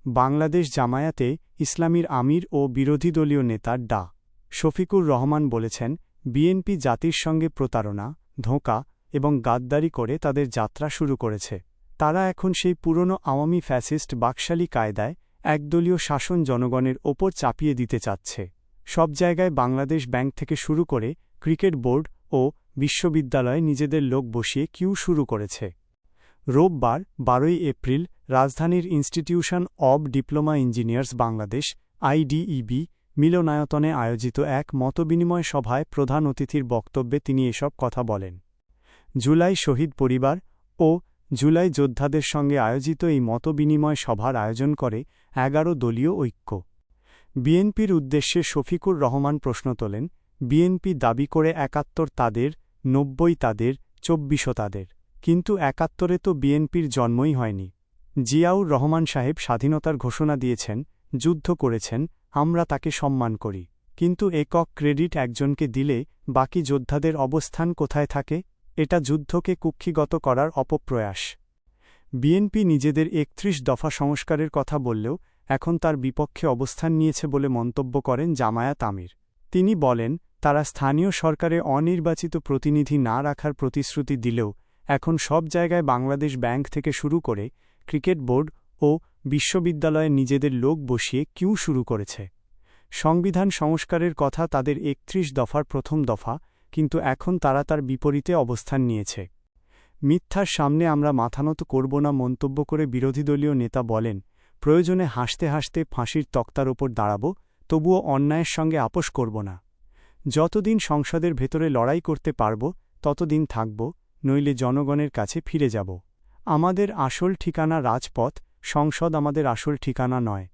বাংলাদেশ জামায়াতে ইসলামীর আমির ও বিরোধী দলীয় নেতা ডা শফিকুর রহমান বলেছেন, বিএনপি জাতির সঙ্গে প্রতারণা, ধোঁকা এবং গাদ্দারি করে তাদের যাত্রা শুরু করেছে। তারা এখন সেই পুরনো আওয়ামী ফ্যাসিস্ট বাকশালী কায়দায় একদলীয় শাসন জনগণের ওপর চাপিয়ে দিতে চাচ্ছে। সব জায়গায় বাংলাদেশ ব্যাংক থেকে শুরু করে ক্রিকেট বোর্ড ও বিশ্ববিদ্যালয়ে নিজেদের লোক বসিয়ে কিউ শুরু করেছে। রোববার 12 এপ্রিল রাজধানীর institution of diploma engineers Bangladesh IDEB মিলনায়তনে আয়োজিত এক মতবিনিময় সভায় প্রধান অতিথির বক্তব্যে তিনি এসব কথা বলেন। জুলাই শহীদ পরিবার ও জুলাই যোদ্ধাদের সঙ্গে আয়োজিত এই মতবিনিময় সভার আয়োজন করে 11 দলীয় ঐক্য। বিএনপির উদ্দেশ্যে শফিকুর রহমান প্রশ্ন তোলেন, বিএনপি দাবি করে 71 তাদের, 90 তাদের, 24 তাদের। কিন্তু 71-এ তো বিএনপির জন্মই হয়নি। জিয়াউর রহমান সাহেব স্বাধীনতার ঘোষণা দিয়েছেন, যুদ্ধ করেছেন, আমরা তাকে সম্মান করি। কিন্তু একক ক্রেডিট একজনকে দিলে বাকি যোদ্ধাদের অবস্থান কোথায় থাকে? এটা যুদ্ধকে কুক্ষিগত করার অপপ্রয়াস। বিএনপি নিজেদের 31 দফা সংস্কারের কথা বললেও এখন তার বিপক্ষে অবস্থান নিয়েছে বলে মন্তব্য করেন জামায়াত আমির। তিনি বলেন, তারা স্থানীয় সরকারে অনির্বাচিত প্রতিনিধি না রাখার প্রতিশ্রুতি দিলেও এখন সব জায়গায় বাংলাদেশ ব্যাংক থেকে শুরু করে ক্রিকেট বোর্ড ও বিশ্ববিদ্যালয়ে নিজেদের লোক বসিয়ে কিউ শুরু করেছে। সংবিধান সংস্কারের কথা তাদের 31 দফার প্রথম দফা, কিন্তু এখন তারা তার বিপরীতে অবস্থান নিয়েছে। মিথ্যার সামনে আমরা মাথানত করব না মন্তব্য করে বিরোধীদলীয় নেতা বলেন, প্রয়োজনে হাসতে হাসতে ফাঁসির তক্তার ওপর দাঁড়াব, তবুও অন্যায়ের সঙ্গে আপোষ করব না। যতদিন সংসদের ভেতরে লড়াই করতে পারব ততদিন থাকব, নইলে জনগণের কাছে ফিরে যাব। আমাদের আসল ঠিকানা রাজপথ, সংসদ আমাদের আসল ঠিকানা নয়।